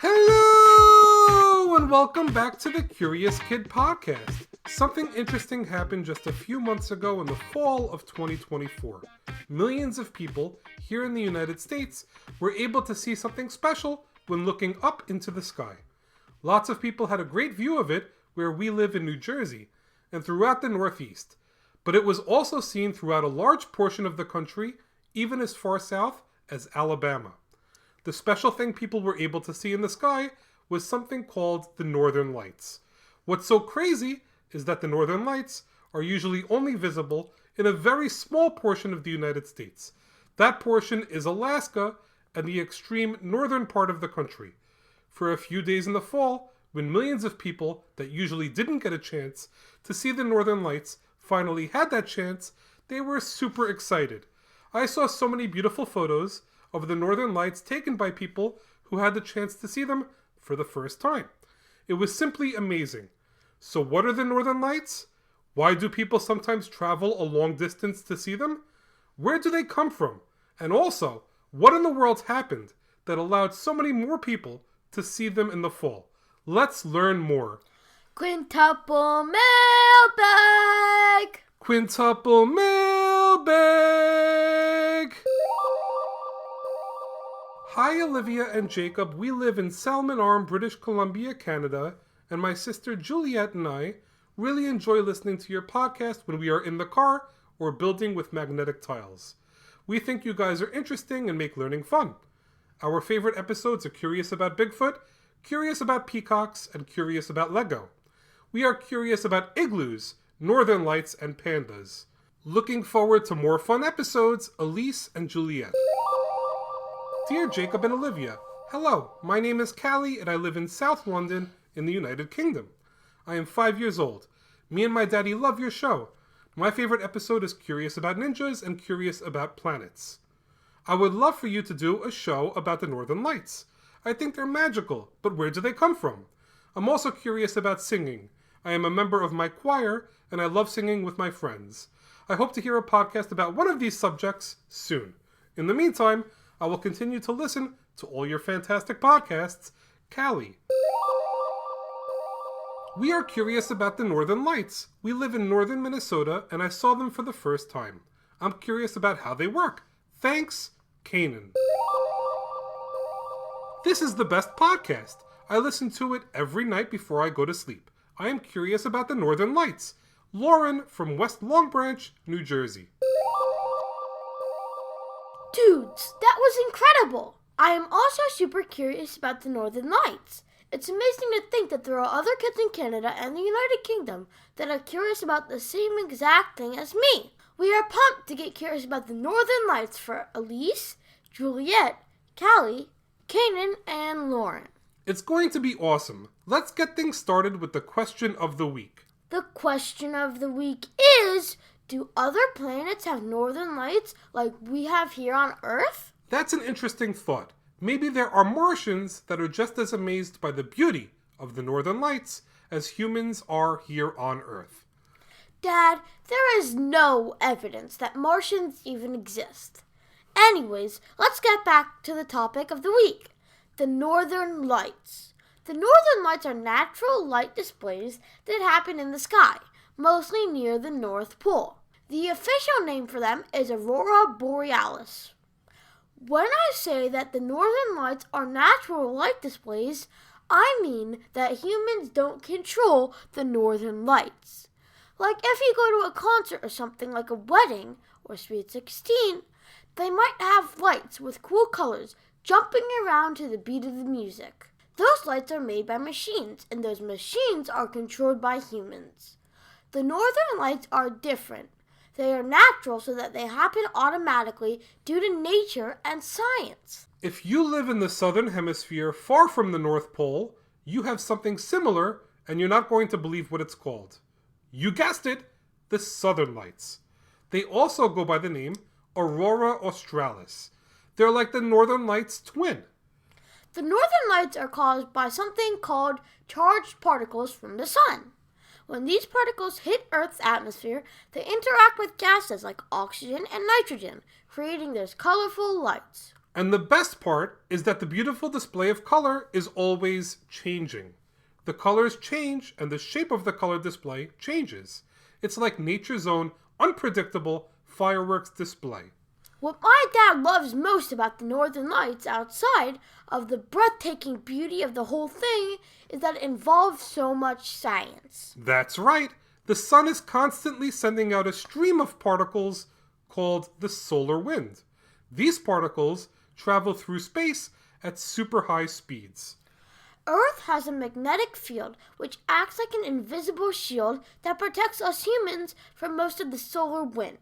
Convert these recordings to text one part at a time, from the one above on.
Hello and welcome back to the Curious Kid podcast. Something interesting happened just a few months ago in the fall of 2024. Millions of people here in the United States were able to see something special when looking up into the sky. Lots of people had a great view of it where we live in New Jersey and throughout the Northeast, but it was also seen throughout a large portion of the country, even as far south as Alabama. The special thing people were able to see in the sky was something called the Northern Lights. What's so crazy is that the Northern Lights are usually only visible in a very small portion of the United States. That portion is Alaska and the extreme northern part of the country. For a few days in the fall, when millions of people that usually didn't get a chance to see the Northern Lights finally had that chance, they were super excited. I saw so many beautiful photos of the Northern Lights taken by people who had the chance to see them for the first time. It was simply amazing. So what are the Northern Lights? Why do people sometimes travel a long distance to see them? Where do they come from? And also, what in the world happened that allowed so many more people to see them in the fall? Let's learn more. Quintuple mailbag! Quintuple mailbag! Hi Olivia and Jacob, we live in Salmon Arm, British Columbia, Canada, and my sister Juliet and I really enjoy listening to your podcast when we are in the car or building with magnetic tiles. We think you guys are interesting and make learning fun. Our favorite episodes are curious about Bigfoot, curious about peacocks, and curious about Lego. We are curious about igloos, northern lights, and pandas. Looking forward to more fun episodes, Elise and Juliet. Dear Jacob and Olivia, hello, my name is Callie and I live in South London in the United Kingdom. I am 5 years old. Me and my daddy love your show. My favorite episode is Curious About Ninjas and Curious About Planets. I would love for you to do a show about the Northern Lights. I think they're magical, but where do they come from? I'm also curious about singing. I am a member of my choir and I love singing with my friends. I hope to hear a podcast about one of these subjects soon. In the meantime, I will continue to listen to all your fantastic podcasts. Callie. We are curious about the Northern Lights. We live in northern Minnesota and I saw them for the first time. I'm curious about how they work. Thanks, Kainen. This is the best podcast. I listen to it every night before I go to sleep. I am curious about the Northern Lights. Lauren from West Long Branch, New Jersey. Dudes, that was incredible! I am also super curious about the Northern Lights. It's amazing to think that there are other kids in Canada and the United Kingdom that are curious about the same exact thing as me. We are pumped to get curious about the Northern Lights for Elise, Juliet, Callie, Kainen, and Lauren. It's going to be awesome. Let's get things started with the question of the week. The question of the week is, do other planets have northern lights like we have here on Earth? That's an interesting thought. Maybe there are Martians that are just as amazed by the beauty of the Northern Lights as humans are here on Earth. Dad, there is no evidence that Martians even exist. Anyways, let's get back to the topic of the week, the Northern Lights. The Northern Lights are natural light displays that happen in the sky, mostly near the North Pole. The official name for them is Aurora Borealis. When I say that the Northern Lights are natural light displays, I mean that humans don't control the Northern Lights. Like if you go to a concert or something like a wedding or Sweet 16, they might have lights with cool colors jumping around to the beat of the music. Those lights are made by machines, and those machines are controlled by humans. The Northern Lights are different. They are natural so that they happen automatically due to nature and science. If you live in the southern hemisphere far from the North Pole, you have something similar and you're not going to believe what it's called. You guessed it, the Southern Lights. They also go by the name Aurora Australis. They're like the Northern Lights twin. The Northern Lights are caused by something called charged particles from the sun. When these particles hit Earth's atmosphere, they interact with gases like oxygen and nitrogen, creating those colorful lights. And the best part is that the beautiful display of color is always changing. The colors change and the shape of the color display changes. It's like nature's own unpredictable fireworks display. What my dad loves most about the Northern Lights, outside of the breathtaking beauty of the whole thing, is that it involves so much science. That's right. The sun is constantly sending out a stream of particles called the solar wind. These particles travel through space at super high speeds. Earth has a magnetic field which acts like an invisible shield that protects us humans from most of the solar wind.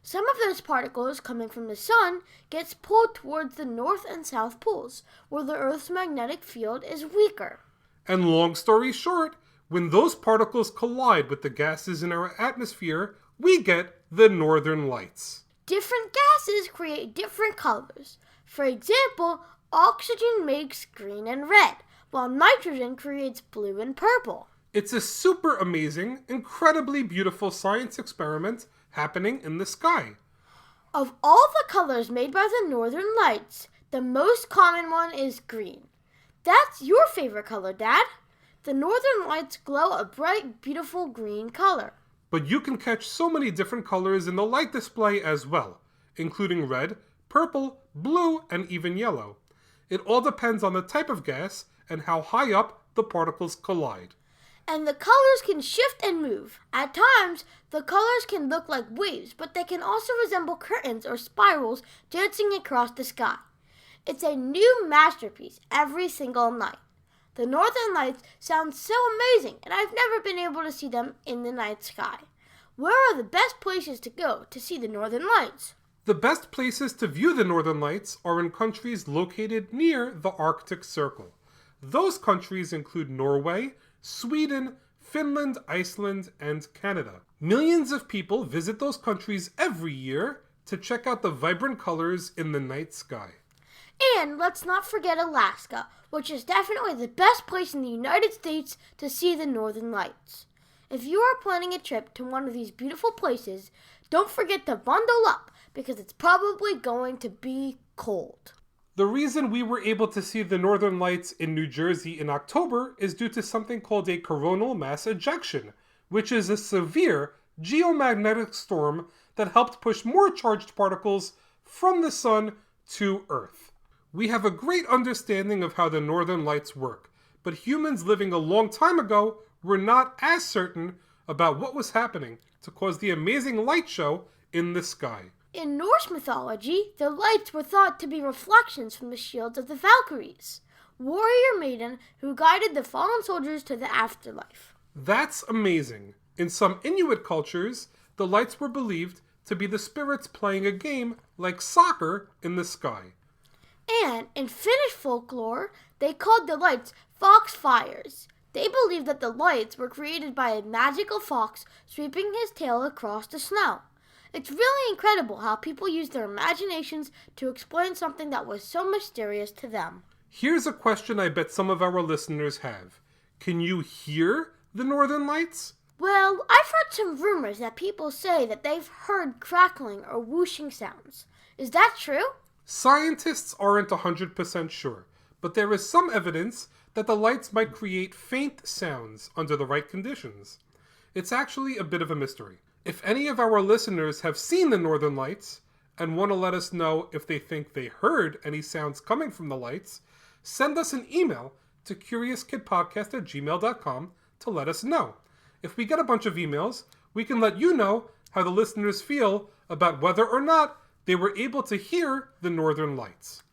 Some of those particles coming from the sun gets pulled towards the north and south poles, where the Earth's magnetic field is weaker. And long story short, when those particles collide with the gases in our atmosphere, we get the northern lights. Different gases create different colors. For example, oxygen makes green and red, while nitrogen creates blue and purple. It's a super amazing, incredibly beautiful science experiment happening in the sky. Of all the colors made by the Northern Lights, the most common one is green. That's your favorite color, Dad. The Northern Lights glow a bright, beautiful green color. But you can catch so many different colors in the light display as well, including red, purple, blue, and even yellow. It all depends on the type of gas and how high up the particles collide. And the colors can shift and move. At times, the colors can look like waves, but they can also resemble curtains or spirals dancing across the sky. It's a new masterpiece every single night. The Northern Lights sound so amazing, and I've never been able to see them in the night sky. Where are the best places to go to see the Northern Lights? The best places to view the Northern Lights are in countries located near the Arctic Circle. Those countries include Norway, Sweden, Finland, Iceland, and Canada. Millions of people visit those countries every year to check out the vibrant colors in the night sky. And let's not forget Alaska, which is definitely the best place in the United States to see the Northern Lights. If you are planning a trip to one of these beautiful places, don't forget to bundle up, because it's probably going to be cold. The reason we were able to see the Northern Lights in New Jersey in October is due to something called a coronal mass ejection, which is a severe geomagnetic storm that helped push more charged particles from the sun to Earth. We have a great understanding of how the Northern Lights work, but humans living a long time ago were not as certain about what was happening to cause the amazing light show in the sky. In Norse mythology, the lights were thought to be reflections from the shields of the Valkyries, warrior maiden who guided the fallen soldiers to the afterlife. That's amazing. In some Inuit cultures, the lights were believed to be the spirits playing a game like soccer in the sky. And in Finnish folklore, they called the lights foxfires. They believed that the lights were created by a magical fox sweeping his tail across the snow. It's really incredible how people use their imaginations to explain something that was so mysterious to them. Here's a question I bet some of our listeners have. Can you hear the Northern Lights? Well, I've heard some rumors that people say that they've heard crackling or whooshing sounds. Is that true? Scientists aren't 100% sure, but there is some evidence that the lights might create faint sounds under the right conditions. It's actually a bit of a mystery. If any of our listeners have seen the Northern Lights and want to let us know if they think they heard any sounds coming from the lights, send us an email to CuriousKidPodcast@gmail.com to let us know. If we get a bunch of emails, we can let you know how the listeners feel about whether or not they were able to hear the Northern Lights.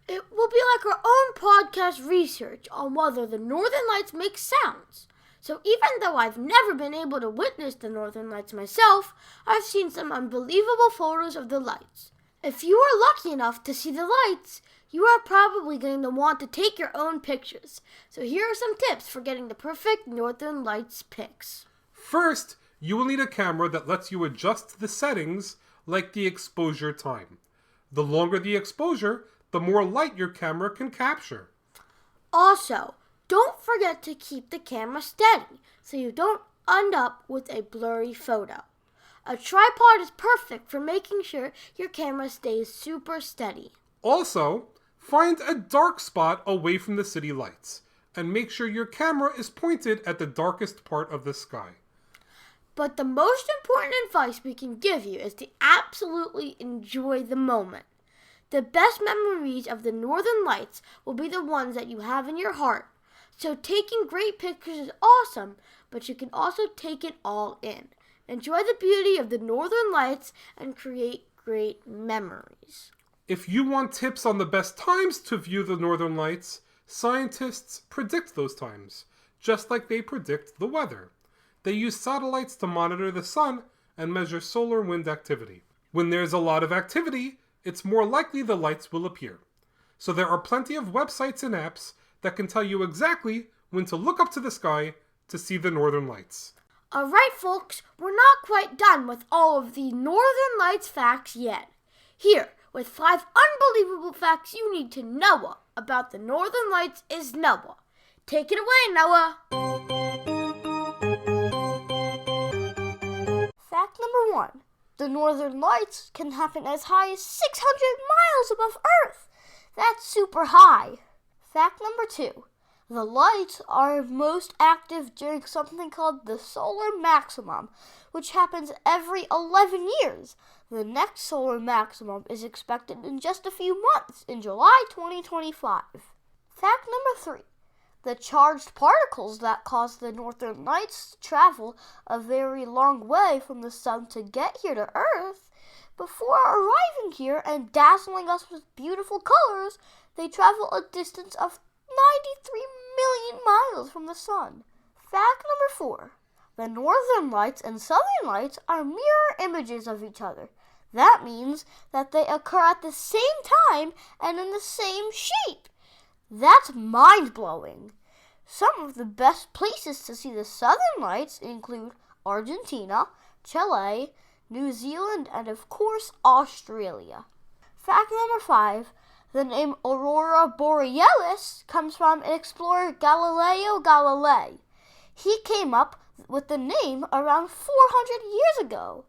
It will be like our own podcast research on whether the Northern Lights make sounds. So even though I've never been able to witness the Northern Lights myself, I've seen some unbelievable photos of the lights. If you are lucky enough to see the lights, you are probably going to want to take your own pictures. So here are some tips for getting the perfect Northern Lights pics. First, you will need a camera that lets you adjust the settings like the exposure time. The longer the exposure, the more light your camera can capture. Also, don't forget to keep the camera steady so you don't end up with a blurry photo. A tripod is perfect for making sure your camera stays super steady. Also, find a dark spot away from the city lights, and make sure your camera is pointed at the darkest part of the sky. But the most important advice we can give you is to absolutely enjoy the moment. The best memories of the Northern Lights will be the ones that you have in your heart. So taking great pictures is awesome, but you can also take it all in. Enjoy the beauty of the Northern Lights and create great memories. If you want tips on the best times to view the Northern Lights, scientists predict those times, just like they predict the weather. They use satellites to monitor the sun and measure solar wind activity. When there's a lot of activity, it's more likely the lights will appear. So there are plenty of websites and apps that can tell you exactly when to look up to the sky to see the Northern Lights. Alright folks, we're not quite done with all of the Northern Lights facts yet. Here, with 5 unbelievable facts you need to know about the Northern Lights is Noah. Take it away, Noah! Fact number 1. The Northern Lights can happen as high as 600 miles above Earth. That's super high. Fact number 2. The lights are most active during something called the solar maximum, which happens every 11 years. The next solar maximum is expected in just a few months, in July 2025. Fact number 3. The charged particles that cause the Northern Lights to travel a very long way from the sun to get here to Earth, before arriving here and dazzling us with beautiful colors, they travel a distance of 93 million miles from the sun. Fact number 4. The Northern Lights and Southern Lights are mirror images of each other. That means that they occur at the same time and in the same shape. That's mind-blowing. Some of the best places to see the Southern Lights include Argentina, Chile, New Zealand, and of course, Australia. Fact number 5. The name Aurora Borealis comes from explorer Galileo Galilei. He came up with the name around 400 years ago.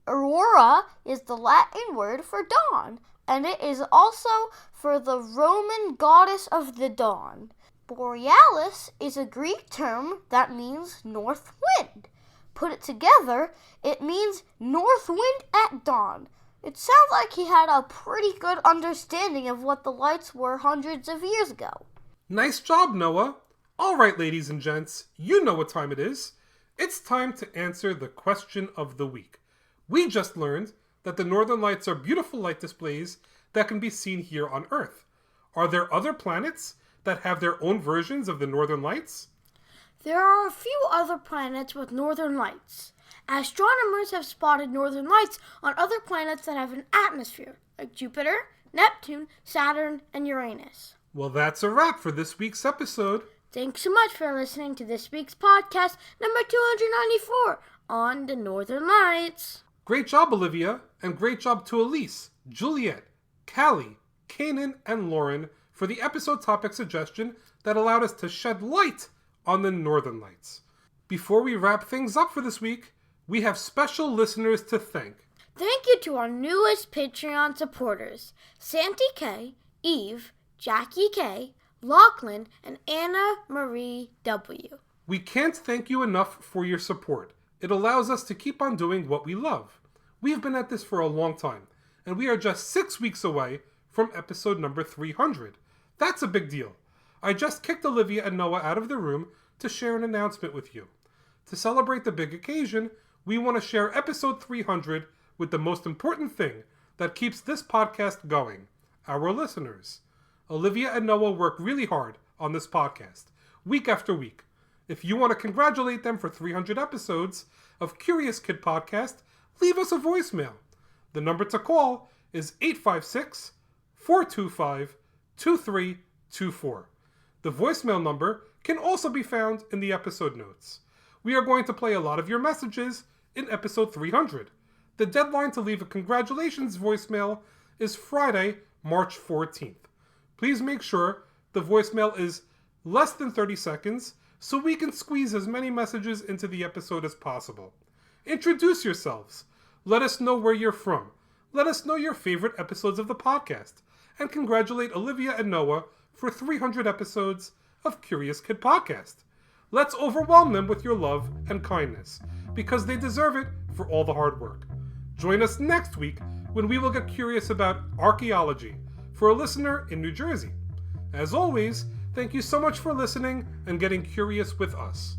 Aurora is the Latin word for dawn, and it is also for the Roman goddess of the dawn. Borealis is a Greek term that means north wind. Put it together, it means north wind at dawn. It sounds like he had a pretty good understanding of what the lights were hundreds of years ago. Nice job, Noah. All right, ladies and gents, you know what time it is. It's time to answer the question of the week. We just learned that the Northern Lights are beautiful light displays that can be seen here on Earth. Are there other planets that have their own versions of the Northern Lights? There are a few other planets with Northern Lights. Astronomers have spotted Northern Lights on other planets that have an atmosphere, like Jupiter, Neptune, Saturn, and Uranus. Well, that's a wrap for this week's episode. Thanks so much for listening to this week's podcast, number 294, on the Northern Lights. Great job, Olivia, and great job to Elise, Juliet, Callie, Kainen, and Lauren for the episode topic suggestion that allowed us to shed light on the Northern Lights. Before we wrap things up for this week, we have special listeners to thank. Thank you to our newest Patreon supporters, Santi K, Eve, Jackie K, Lachlan, and Anna Marie W. We can't thank you enough for your support. It allows us to keep on doing what we love. We've been at this for a long time, and we are just 6 weeks away from episode number 300. That's a big deal. I just kicked Olivia and Noah out of the room to share an announcement with you. To celebrate the big occasion, we want to share episode 300 with the most important thing that keeps this podcast going, our listeners. Olivia and Noah work really hard on this podcast, week after week. If you want to congratulate them for 300 episodes of Curious Kid Podcast, leave us a voicemail. The number to call is 856-425-2324. The voicemail number can also be found in the episode notes. We are going to play a lot of your messages in episode 300. The deadline to leave a congratulations voicemail is Friday, March 14th. Please make sure the voicemail is less than 30 seconds so we can squeeze as many messages into the episode as possible. Introduce yourselves. Let us know where you're from. Let us know your favorite episodes of the podcast. and congratulate Olivia and Noah for 300 episodes of Curious Kid Podcast. Let's overwhelm them with your love and kindness, because they deserve it for all the hard work. Join us next week when we will get curious about archaeology for a listener in New Jersey. As always, thank you so much for listening and getting curious with us.